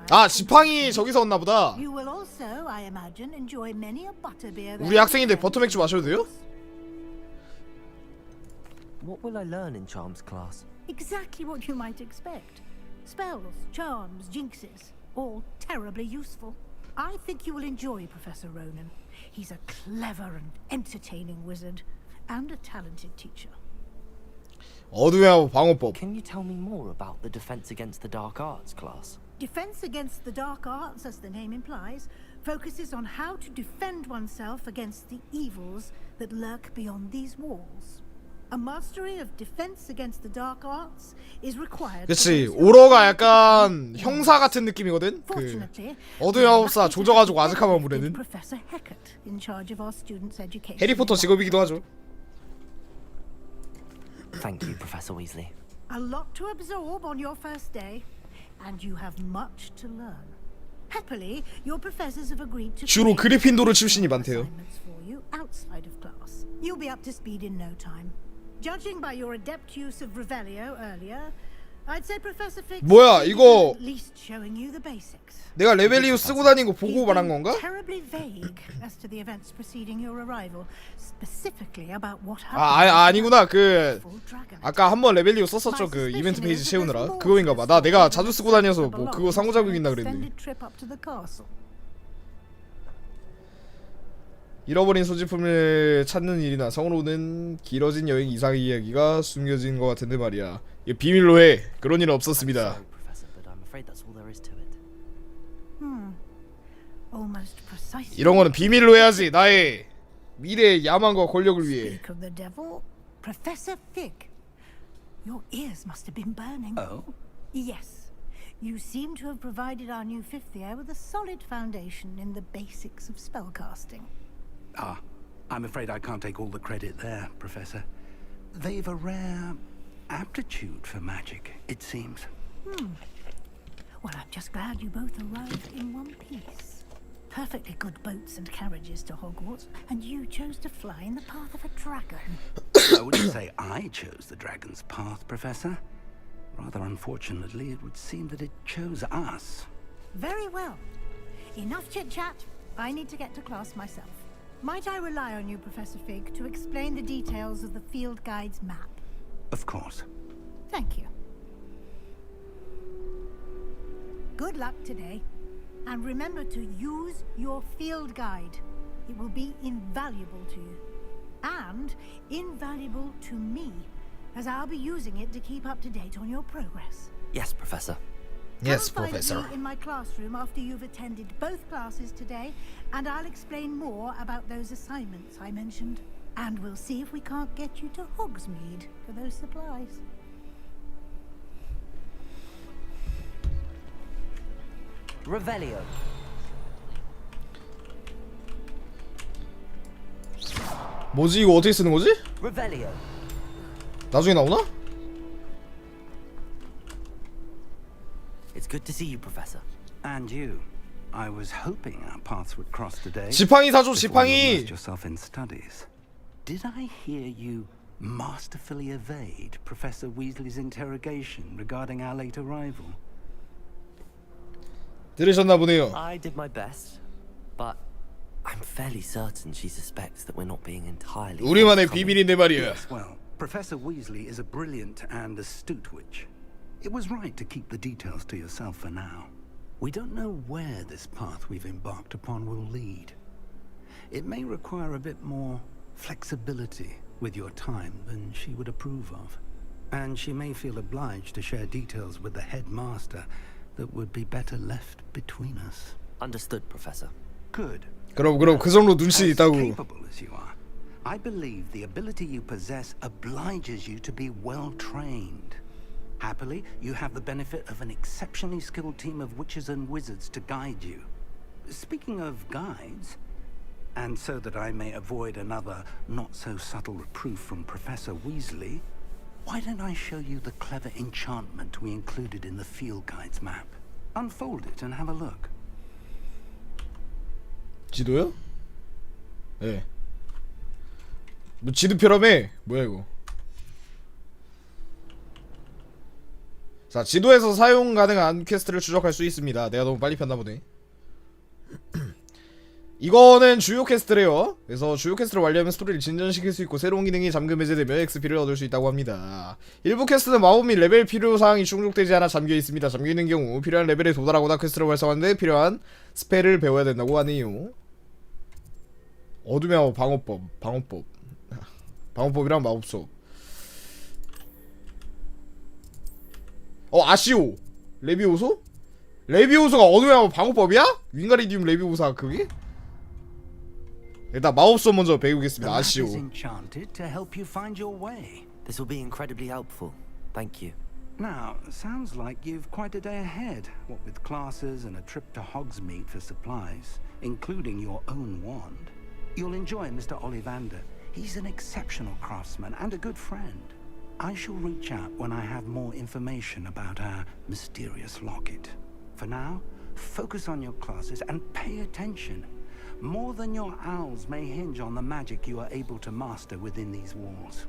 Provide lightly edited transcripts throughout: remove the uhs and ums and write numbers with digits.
아, 지팡이 저기서 왔나 보다. You will also, I imagine, enjoy many a butterbeer. 우리 학생인데 버터맥주 마셔도 돼요? What will I learn in charms class? Exactly what you might expect. Spells, charms, jinxes, all terribly useful. I think you will enjoy Professor Ronan. He's a clever and entertaining wizard, and a talented teacher. 어둠의 방어법. Can you tell me more about the defense against the dark arts class? Defense against the dark arts, as the name implies, focuses on how to defend oneself against the evils that lurk beyond these walls. A mastery of defense against the dark arts is required. 그치, 오러가 약간 형사 같은 느낌이거든. 그 어둠의 마법사 조져가지고 아즈카반 부르는. 해리포터 직업이기도 하죠. Thank you, Professor Weasley. A lot to absorb on your first day, and you have much to learn. Happily, your professors have agreed to 주로 그리핀도르 출신이 많대요. assignments for you outside of class. You'll be up to speed in no time. Judging by your adept use of Revelio earlier, I'd say Professor Fig 뭐야, 이거 at least showing you the basics. 내가 레벨리우 쓰고 다닌 거 보고 말한 건가? Terribly vague as to the events preceding your arrival, specifically about what happened. 아니구나. 그 아까 한번 레벨리우 썼었죠. 그 이벤트 페이지 채우느라. 그거인가 봐. 나 내가 자주 쓰고 다녀서 뭐 그거 상호작용 있나 그랬는데. 잃어버린 소지품을 찾는 일이나 성으로는 길어진 여행 이상 이야기가 숨겨진 것 같은데 말이야. 이거 비밀로 해. 그런 일은 없었습니다. 이런 거는 비밀로 해야지. 나의 미래의 야망과 권력을 위해. Professor Fig, your ears must have been burning. Oh? Yes. You seem to have provided our new fifth year with a solid foundation in the basics of spellcasting. Ah, I'm afraid I can't take all the credit there, Professor. They've a rare aptitude for magic, it seems. Well, I'm just glad you both arrived in one piece. Perfectly good boats and carriages to Hogwarts, and you chose to fly in the path of a dragon. I wouldn't say I chose the dragon's path, Professor. Rather unfortunately, it would seem that it chose us. Very well. Enough chit-chat. I need to get to class myself. Might I rely on you, Professor Fig, to explain the details of the field guide's map? Of course. Thank you. Good luck today. And remember to use your field guide. It will be invaluable to you. And invaluable to me, as I'll be using it to keep up to date on your progress. Yes, Professor. Yes, Come find Professor. me in my classroom after you've attended both classes today, and I'll explain more about those assignments I mentioned. And we'll see if we can't get you to Hogsmeade for those supplies. Revelio. 뭐지 이거 어떻게 쓰는 거지? Revelio. 나중에 나오나? It's good to see you, Professor. And you. I was hoping our paths would cross today. 지팡이 사줘, before you 지팡이. immersed yourself in studies. Did I hear you masterfully evade Professor Weasley's interrogation regarding our late arrival? 들으셨나 보네요. I did my best, but I'm fairly certain she suspects that we're not being entirely. 우리만의 forthcoming. 비밀인데 말이야. Yes, well, Professor Weasley is a brilliant and astute witch. It was right to keep the details to yourself for now. We don't know where this path we've embarked upon will lead. It may require a bit more flexibility with your time than she would approve of. And she may feel obliged to share details with the headmaster that would be better left between us. Understood, Professor. Good. 그럼 그 정도 눈치 As 있다고. capable as you are, I believe the ability you possess obliges you to be well trained. Happily, you have the benefit of an exceptionally skilled team of witches and wizards to guide you. Speaking of guides, and so that I may avoid another not-so-subtle reproof from Professor Weasley, why don't I show you the clever enchantment we included in the field guide's map? Unfold it and have a look. 지도요? 네. 뭐 지도표라며? 뭐야 이거? 자, 지도에서 사용 가능한 퀘스트를 추적할 수 있습니다. 내가 너무 빨리 폈나 보네. 이거는 주요 퀘스트래요. 그래서 주요 퀘스트를 완료하면 스토리를 진전시킬 수 있고 새로운 기능이 잠금 해제되면 XP를 얻을 수 있다고 합니다. 일부 퀘스트는 마법 및 레벨 필요사항이 충족되지 않아 잠겨 있습니다. 잠겨 있는 경우 필요한 레벨에 도달하거나 퀘스트를 활성화하는데 필요한 스펠을 배워야 된다고 하네요. 어둠의 방어법, 방어법이랑 마법수. 아시오 레비오소? 레비오소가 어둠의 방어법이야? 윙가리디움 레비오사 그게? 일단 마법수 먼저 배우겠습니다. 아시오. The map is enchanted to help you find your way. This will be incredibly helpful. Thank you. Now, sounds like you've quite a day ahead, what with classes and a trip to Hogsmeade for supplies, including your own wand. You'll enjoy Mr. Ollivander. He's an exceptional craftsman and a good friend. I shall reach out when I have more information about our mysterious locket. For now, focus on your classes and pay attention. More than your owls may hinge on the magic you are able to master within these walls.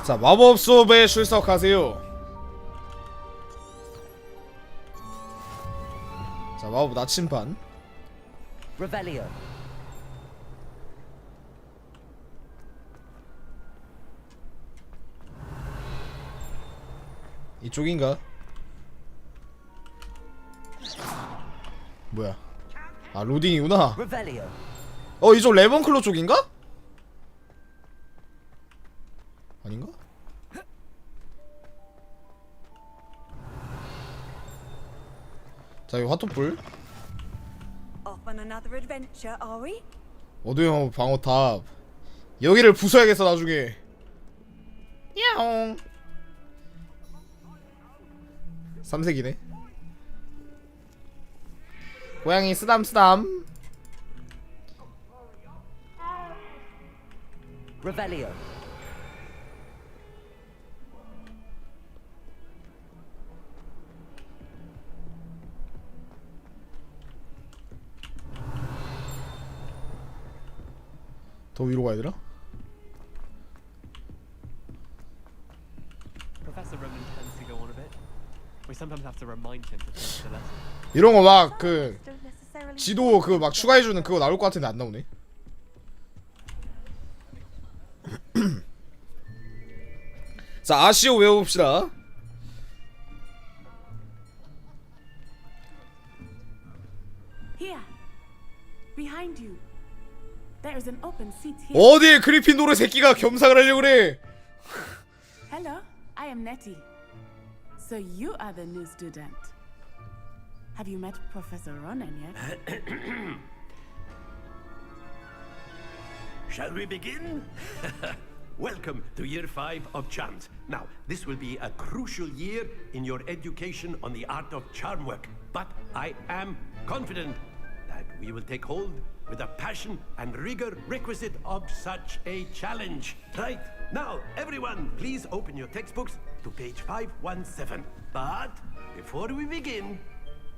자, 마법 수업에 출석하세요. 자, 마법 나침반. Revelio. 이쪽인가? 뭐야? 아, 로딩이구나. Revelio. 이쪽 레몬클로 쪽인가? 아닌가? 자, 이 화토불. Off on another adventure, are we? 어두운 방어탑. 여기를 부숴야겠어 나중에. 야옹. 삼색이네. 고양이 쓰담쓰담. Revelio. 더 위로 가야 되나? Professor Roman tends to go on a bit. We sometimes have to remind him to finish the lesson. 이런 거 막 그 Don't necessarily 지도 그 막 추가해주는 그거 나올 것 같은데 안 나오네. 자, 아시오 외워봅시다. Here, behind you. There is an open seat here. 어디에 그리핀도르 새끼가 겸상을 하려고 그래. Hello, I am Nettie. So you are the new student. Have you met Professor Ronan yet? Shall we begin? Welcome to year 5 of charms. Now, this will be a crucial year in your education on the art of charm work. But I am confident that we will take hold with the passion and rigor requisite of such a challenge. Right, now, everyone, please open your textbooks to page 517. But before we begin,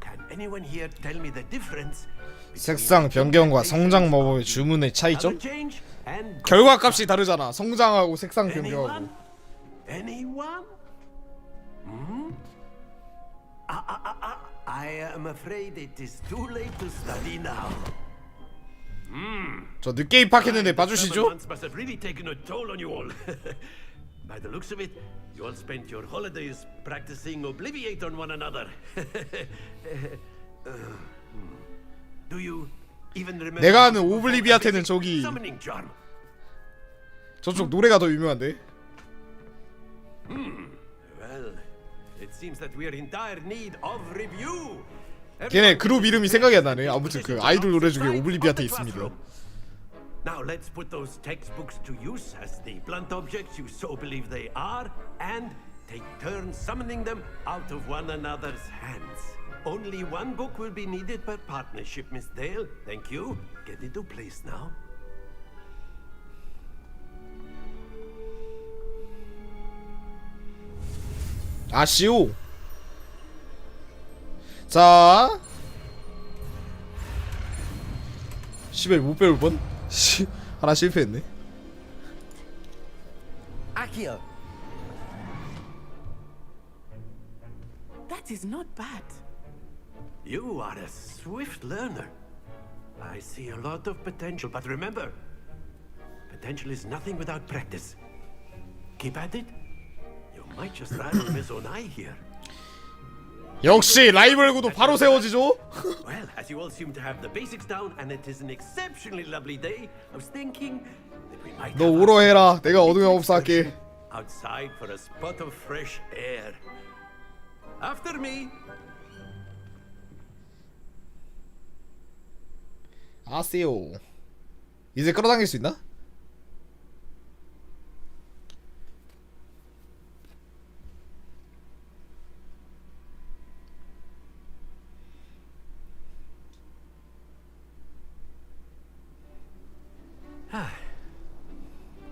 can anyone here tell me the difference? 색상 변경과 성장 마법의 주문의 차이점? Color change and 결과값이 다르잖아. 성장하고 색상 변경하고. Anyone? Anyone? Hmm? I am afraid it is too late to study now. 저 늦게 입학했는데 봐주시죠? Months must have really taken a toll on you all. By the looks of it, you all spent your holidays practicing Obliviate on one another. Do you even remember? 내가 아는 오블리비아테는 저기 Summoning charm. 저쪽 노래가 더 유명한데. Well, it seems that we are in dire need of review. 걔네 그룹 이름이 생각이 안 나네. 아무튼 그 아이돌 노래 중에 오블리비아테 있습니다. Now let's put those textbooks to use as the blunt objects you so believe they are, and take turns summoning them out of one another's hands. Only one book will be needed per partnership, Miss Dale. Thank you. Get into place now. 아시오. 자, 시벨 못 배울 뻔. 하나 실패했네. Accio. That is not bad. You are a swift learner. I see a lot of potential, but remember, potential is nothing without practice. Keep at it. You might just rival Miss Onai here. 역시 라이벌 구도 바로 세워지죠. Well, as you all seem to have the basics down, and it is an exceptionally lovely day, I was thinking that we might. 너 오러 해라. 내가 어둠의 마법사 할게. Outside for a spot of fresh air. After me. 아세요. 이제 끌어당길 수 있나?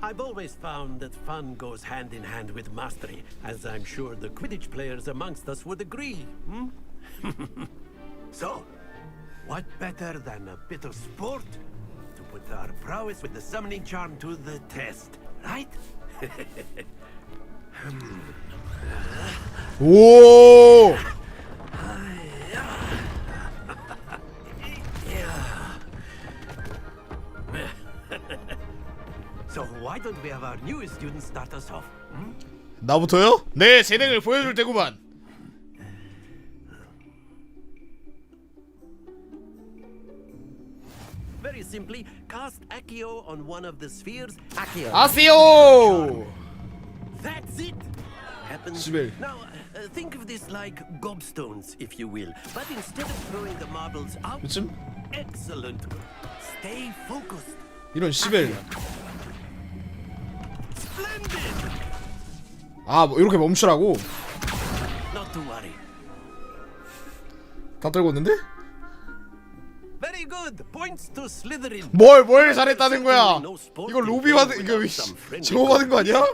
I've always found that fun goes hand in hand with mastery, as I'm sure the Quidditch players amongst us would agree. So, what better than a bit of sport to put our prowess with the summoning charm to the test, right? 오. So why don't we have our newest student start us off? 나부터요? 내 재능을 보여줄 때구만. Very simply, cast Accio on one of the spheres. 아세요. That's it. Happens. 시벨. Now, think of this like gobstones, if you will. But instead of throwing the marbles out, 요즘 excellent. Stay focused. 이런 시벨. Splendid. 아, 뭐 이렇게 멈추라고? Not to worry. 다 떨궜는데? Very good. Points to Slitherine. 뭘 잘했다는 거야? 이거 로비 받은 이거 제보 받은 거 아니야?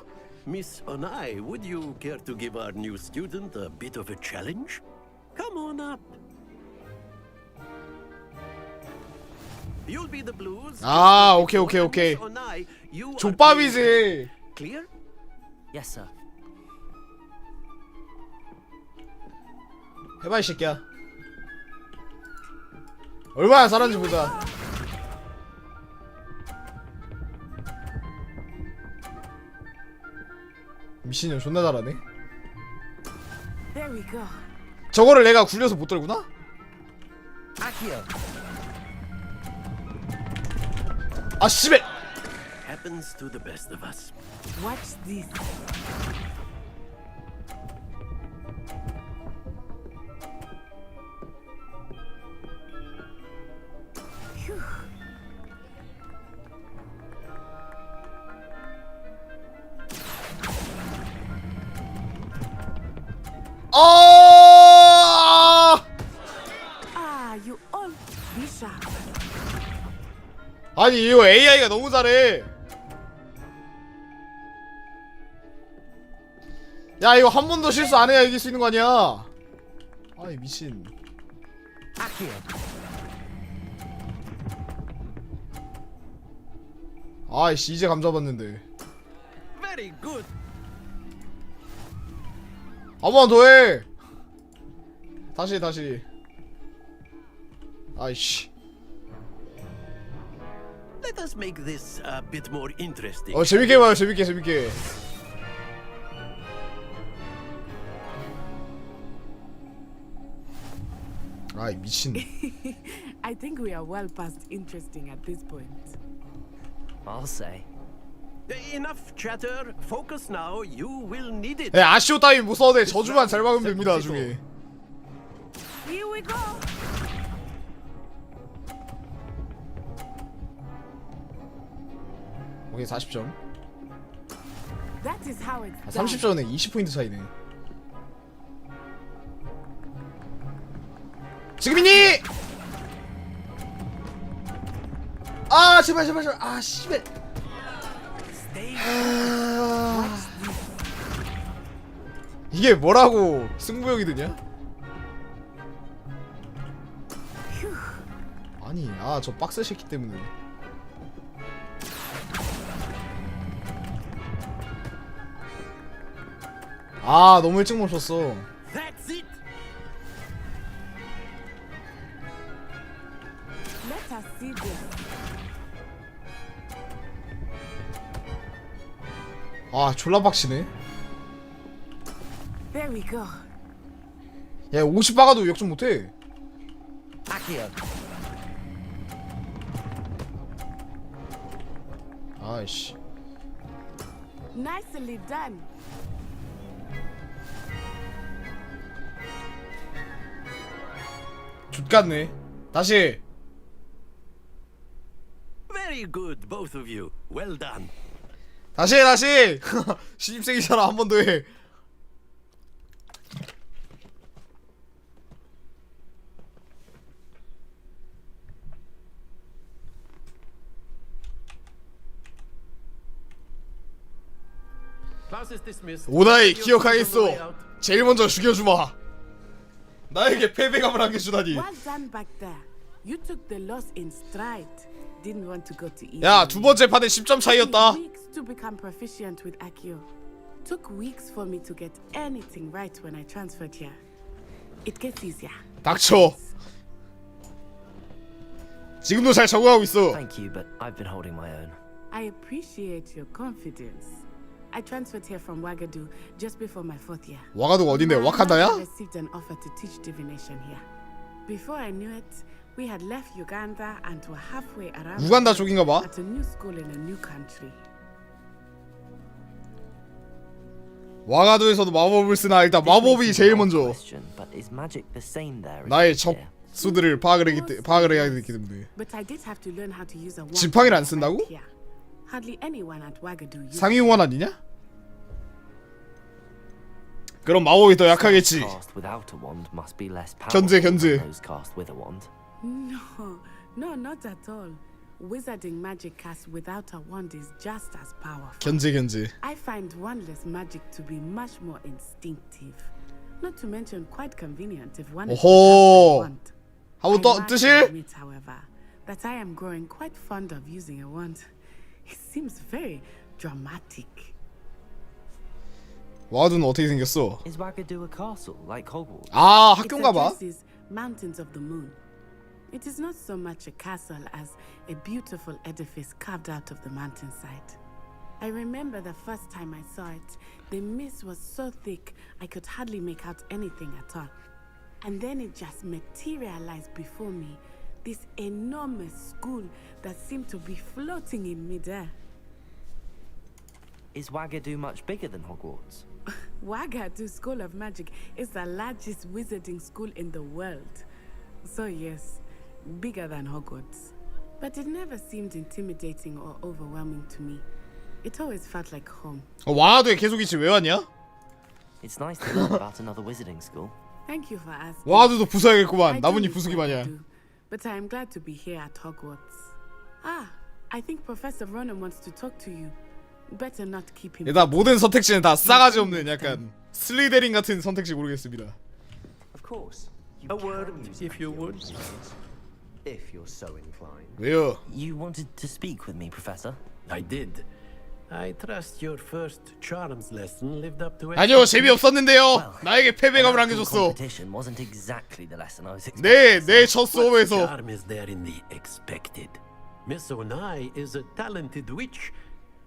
Miss Onai, would you care to give our new student a bit of a challenge? Come on up. You'll be the blues. 아, 오케이. Miss Onai, you are 족밥이지. clear? Yes, sir. 해봐 이 새끼야. 얼마나 잘하는지 보자. 미친년 존나 잘하네. There we go. 저거를 내가 굴려서 못 떨구나? 아 씨발. Happens to the best of us. Watch this. Phew. Ah, you all be sharp. 아니 이거 AI가 너무 잘해. 야 이거 한 번도 실수 안 해야 이길 수 있는 거 아니야? 아이 미친. 아이씨 이제 감 잡았는데. Very good. 한 번 더 해. 다시. 아이씨. Let us make this a bit more interesting. 재밌게 해봐요. 재밌게. 아이 미친. I think we are well past interesting at this point. I'll say. Enough chatter. Focus now. You will need it. 네, 아시오 따위 못 써도 돼. 저주만 잘 막으면 됩니다. 나중에. Here we go. 오케이 40점. That is how it's 아, done. 30점에 20포인트 차이네. 지금이니! 아 제발. 아 씨발. 이게 뭐라고 승부욕이 드냐? 아니 저 박스 새끼 때문에. 너무 일찍 멈췄어. That's it. us see this. 아 졸라 빡치네. There we go. 야 50 박아도 역전 못해. Accio. 아이씨. Nicely done. 좆같네. 다시. Very good, both of you. Well done. 다시 해 다시. 신입생이잖아. 한 번 더 해. Class is dismissed. 오나이 You're 기억하겠소. on the way out. 제일 먼저 죽여주마. 나에게 패배감을 안겨주다니. Well done back there. You took the loss in stride. Didn't want to go to easy. 야 두 번째 판에 10점 차이였다. Weeks to become proficient with Accio. Took weeks for me to get anything right when I transferred here. It gets easier. 닥쳐. 지금도 잘 적응하고 있어. Thank you, but I've been holding my own. I appreciate your confidence. I transferred here from Wagadu just before my 4th year. 와가도가 어딘데? I 와칸다야? received an offer to teach divination here. Before I knew it, we had left Uganda and were halfway around 우간다 쪽인가 봐. at a new school in a new country. 와가도에서도 마법을 쓰나 일단 마법이 제일 먼저 Question, but is magic the same there? as 나의 it is here? 적수들을 파악을 해야 되기 때문에. But I did have to learn how to use a wand 지팡이를 안 when I 쓴다고? went here. Hardly anyone at Wagadu used 상위원 아니냐? 그럼 마법이 더 약하겠지. Cast without a wand must be less 견제, powerful 견제. than those cast with a wand. No, not at all. Wizarding magic cast without a wand is just as powerful. 견제. I find wandless magic to be much more instinctive. Not to mention quite convenient if one is 오호. without a wand. 한번 I 또 must 뜨실? admit, however, that I am growing quite fond of using a wand. It seems very dramatic. 와가도는 어떻게 생겼어? Is Wagadu a castle like Hogwarts? 아 It 학교인가 봐. addresses Mountains of the Moon. It is not so much a castle as a beautiful edifice carved out of the mountainside. I remember the first time I saw it, the mist was so thick I could hardly make out anything at all. And then it just materialized before me, this enormous school that seemed to be floating in midair. Is Wagadu much bigger than Hogwarts? Wagadu School of Magic is the largest wizarding school in the world. So yes, bigger than Hogwarts. But it never seemed intimidating or overwhelming to me. It always felt like home. 와가도에 계속 있지 왜 왔냐? It's nice to learn about another wizarding school. Thank you for asking. 와가도도 부숴야겠구만. I 나뭇잎 do 부수기 what I 마냥. do, but I am glad to be here at Hogwarts. Ah, I think Professor Ronan wants to talk to you. Better not keep him. 일단 모든 선택지는 다 싸가지 없는 약간 슬리데린 같은 선택지 고르겠습니다. Of course. A word, if you would. If you're so inclined. 왜요? You wanted to speak with me, Professor? I did. I trust your first charms lesson lived up to it. 아니요 재미없었는데요. Well, 나에게 패배감을 an actual 안겨줬어. competition wasn't exactly the lesson I was expecting. 내 첫 What 수업에서 charm is there in the expected? Miss Onai is a talented witch.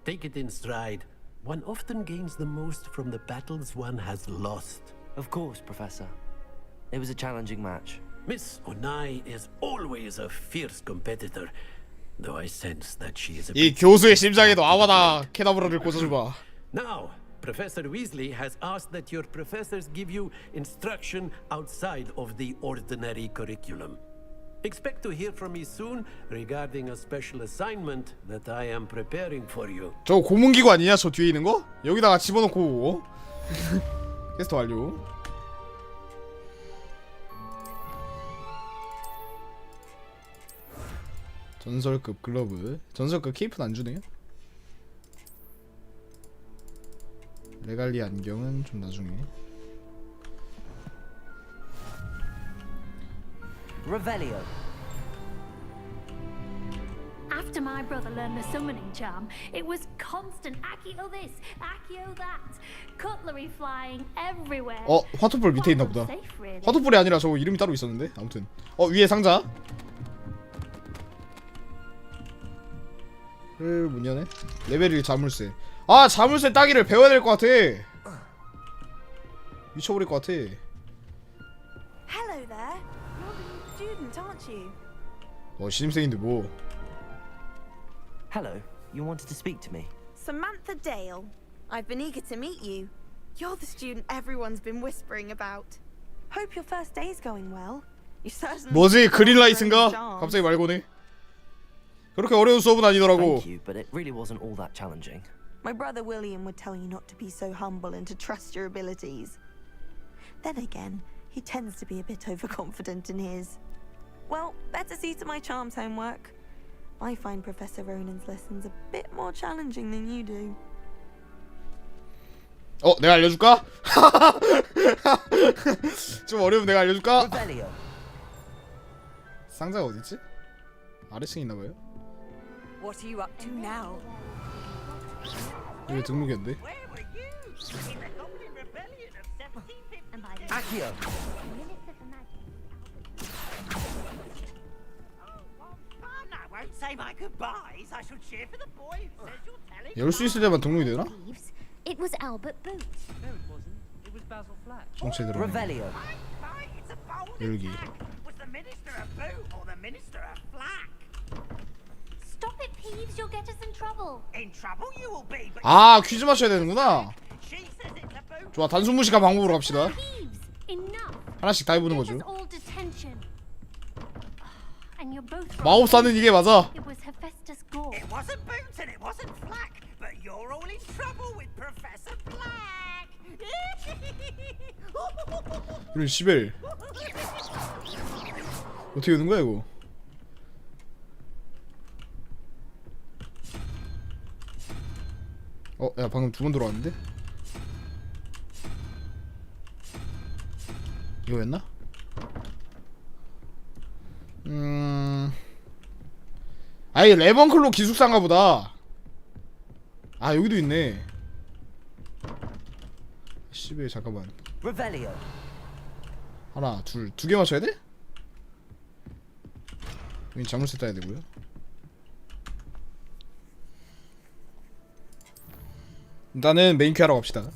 Take it in stride. One often gains the most from the battles one has lost. Of course, Professor. It was a challenging match. Miss Onai is always a fierce competitor, though I sense that she is a 이 bit 교수의 심장에도 아와다 케다브라를 꽂아줘봐. Now, Professor Weasley has asked that your professors give you instruction outside of the ordinary curriculum. Expect to hear from me soon regarding a special assignment that I am preparing for you. 저 고문기구 아니냐? 저 뒤에 있는 거? 여기다가 집어넣고 퀘스트 완료. 전설급 글러브. 전설급 케이프는 안 주네요. 레갈리 안경은 좀 나중에. Revelio. After my brother learned the summoning charm, it was constant Accio this, Accio that, cutlery flying everywhere. 화투볼 밑에 있나 보다. Safe, really. 화투볼이 아니라 저거 이름이 따로 있었는데. 아무튼 위에 상자. 문 여네. 레벨 1 자물쇠. 아 자물쇠 따기를 배워야 될 것 같아. 미쳐버릴 것 같아. Hello there. You're the new student, aren't you? 신입생인데 뭐. Hello, you wanted to speak to me? Samantha Dale. I've been eager to meet you. You're the student everyone's been whispering about. Hope your first day's going well. You certainly. 뭐지 그린라이트인가? 갑자기 말 거네. 그렇게 어려운 수업은 아니더라고. Thank you, but it really wasn't all that challenging. My brother William would tell you not to be so humble and to trust your abilities. Then again, he tends to be a bit overconfident in his. Well, better see to my charms homework. I find Professor Ronan's lessons a bit more challenging than you do. 내가 알려줄까? 좀 어려우면 내가 알려줄까? Revelio. 상자가 어딨지? 아래층에 있나봐요? What are you up to now? 이거 등록했는데? Accio. 열 수 있을 때만 등록이 되나? It was Albert Boots. No, it wasn't. It was Basil Flack. 정체 들어. Revelio. 열기. Stop it, Peeves. You'll get us in trouble. 아 퀴즈 맞춰야 되는구나. 좋아 단순 무식한 방법으로 갑시다. Peeves, enough. 하나씩 다 해보는 거죠. This is all detention. And you're both wrong. 마법사는 이게 맞아. It was Hephaestus Gore. It wasn't Boots and it wasn't Flack, but you're all in trouble with Professor Black. 이런 시벨. 어떻게 되는 거야 이거? 야 방금 2번 들어왔는데? 이거였나? 아이 레번클로 기숙사인가 보다. 아 여기도 있네. 씨발 잠깐만. Revelio. 하나 두 개 맞춰야 돼? 여기 자물쇠 따야 되고요. 일단은 메인 큐 하러 갑시다.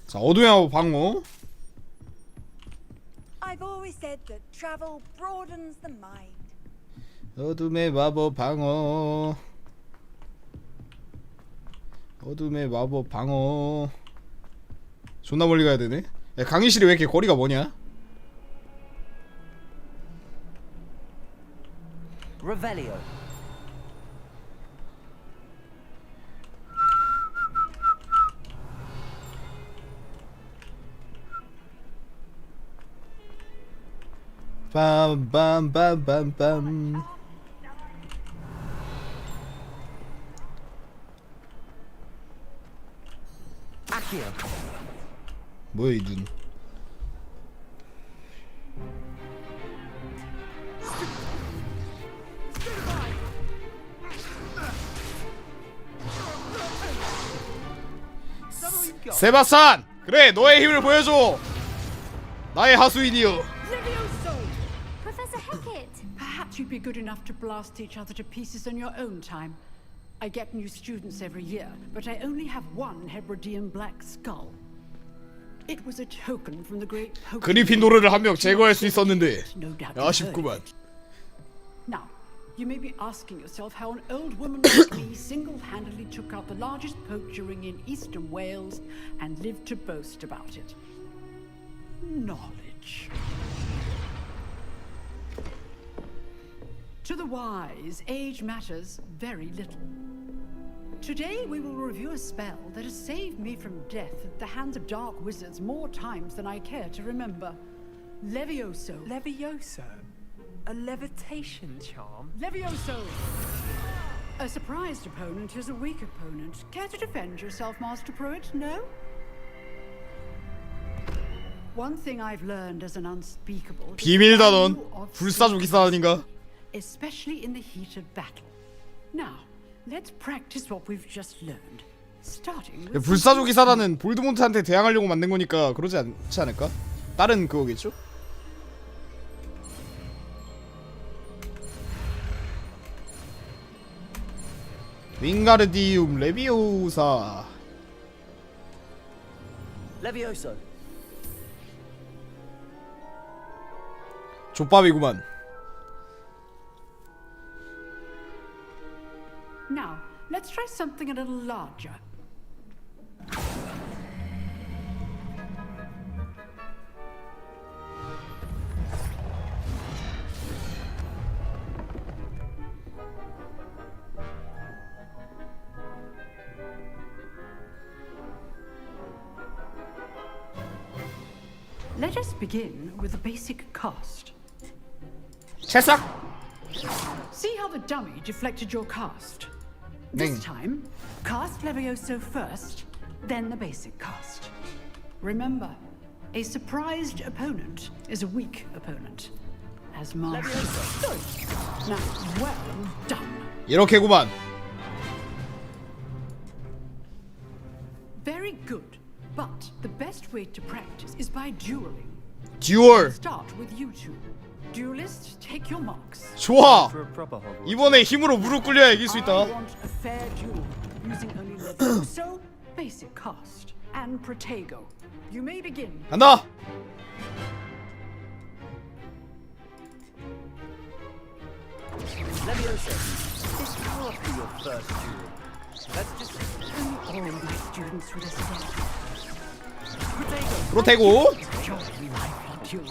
자 어둠의 마법 방어. I've always said that travel broadens the mind. 어둠의 마법 방어. 어둠의 마법 방어. 존나 멀리 가야 되네. 야 강의실이 왜 이렇게 거리가 뭐냐? Revelio. 빰빰빰빰빰. Accio. 뭐야 이 눈. 세바스찬! 그래 너의 힘을 보여줘! 나의 하수인이여. Professor Hecat. Perhaps you'd be good enough to blast each other to pieces in your own time. I get new students every year, but I only have one Hebridean black skull. It was a token from the great 그리핀도르를 한 명 제거할 수 있었는데 No doubt 아쉽구만. Now, you may be asking yourself how an old woman like me single-handedly took out the largest poacher ring in eastern Wales and lived to boast about it. Knowledge. To the wise, age matters very little. Today we will review a spell that has saved me from death at the hands of dark wizards more times than I care to remember. Levioso. Levioso? A levitation charm? Levioso! A surprised opponent is a weak opponent. Care to defend yourself, Master Pruitt? No? One thing I've learned as an unspeakable 비밀단원 불사조 기사 아닌가? especially in the heat of battle. Now, let's practice what we've just learned. Starting with 불사조 기사단은 볼드몬트한테 대항하려고 만든 거니까 그러지 않지 않을까? 다른 그거겠죠? 윙가르디움 레비오사. Levioso. 족밥이구만. Now, let's try something a little larger. Let us begin with the basic cast. 채싹. See how the dummy deflected your cast? Ning. This time, cast Levioso first, then the basic cast. Remember, a surprised opponent is a weak opponent. As Mark. Good. Now, well done. 이렇게구만. Very good. But the best way to practice is by dueling. 듀얼. Start with you two. Duelists, take your marks. 좋아. For a proper Hogwarts. 이번에 힘으로 무릎 꿇려야 이길 수 I 있다. want a fair duel using only Levioso, basic cast, and Protego. You may begin. 간다. Levioso, this can't be your first duel. Let's just... All my students would have said. 프로테고. Jolly lively duel.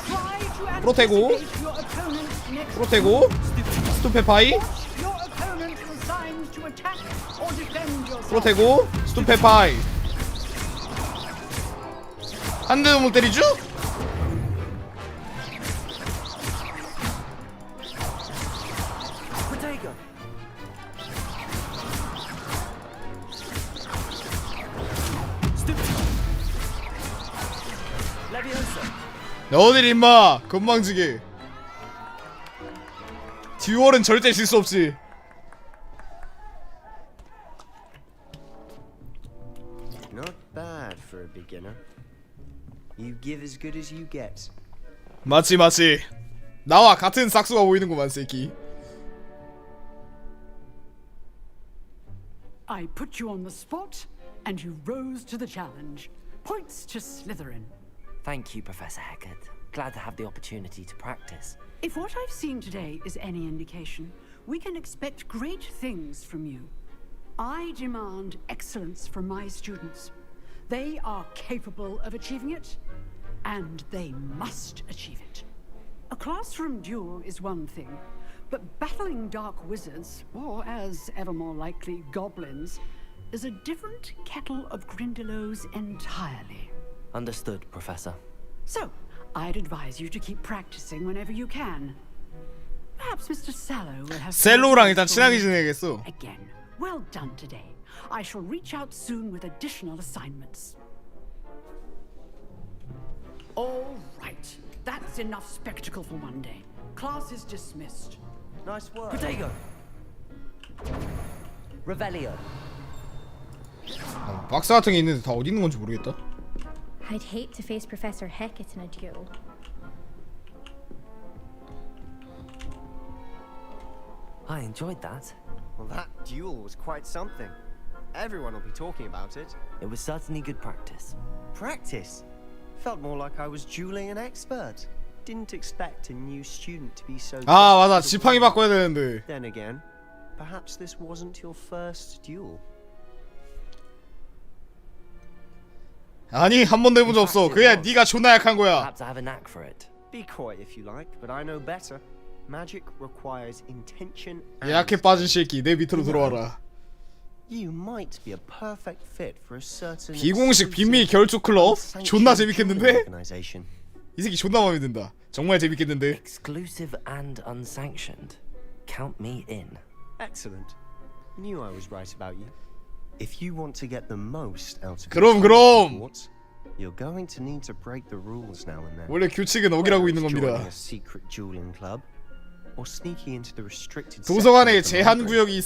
Try to 프로테고. anticipate your opponent's next 프로테고. 스투페파이. Your opponent assigns to attack or defend yourself. 프로테고. 스투페파이. 한 대도 못 때리죠? Protego. Levioso. 너들 임마 건방지게. 듀얼은 절대 질 수 없지. Not bad for a beginner. You give as good as you get. 맞지 맞지. 나와 같은 싹수가 보이는구만 새끼. I put you on the spot, and you rose to the challenge. Points to Slytherin. Thank you, Professor Hecat. Glad to have the opportunity to practice. If what I've seen today is any indication, we can expect great things from you. I demand excellence from my students. They are capable of achieving it, and they must achieve it. A classroom duel is one thing, but battling dark wizards, or as ever more likely, goblins, is a different kettle of Grindylows entirely. Understood, Professor. So, I'd advise you to keep practicing whenever you can. Perhaps Mr. Sallow will have... 셀로우랑 일단 친하게 지내야겠어. Again, well done today. I shall reach out soon with additional assignments. All right, that's enough spectacle for one day. Class is dismissed. Nice work. Protego. Revelio. 박스 같은 게 있는데 다 어디 있는 건지 모르겠다. I'd hate to face Professor Hecat in a duel. I enjoyed that. Well, that duel was quite something. Everyone will be talking about it. It was certainly good practice. Practice? Felt more like I was dueling an expert. Didn't expect a new student to be so... 아 맞아 지팡이 바꿔야 되는데. Then again, perhaps this wasn't your first duel. 아니 한 번도 해본 적 없어. 그야 네가 존나 약한 거야. Perhaps I have a knack for it. Be quiet if you like, but I know better. Magic requires intention and... 약해 빠진 새끼 내 밑으로 들어와라. You might be a perfect fit for a certain... 비공식 비밀 결투 클럽? 존나 재밌겠는데? organization. 이 새끼 존나 마음에 든다. 정말 재밌겠는데? Exclusive and unsanctioned. Count me in. Excellent. Knew I was right about you. If you want to get the most out of 그럼 Hogwarts, you're going to need to break the rules now and then. 원래 규칙은 어기라고 있는 겁니다. Joining a secret dueling club or sneaking into the restricted 도서관에 section of the 제한 library. 구역이 있어.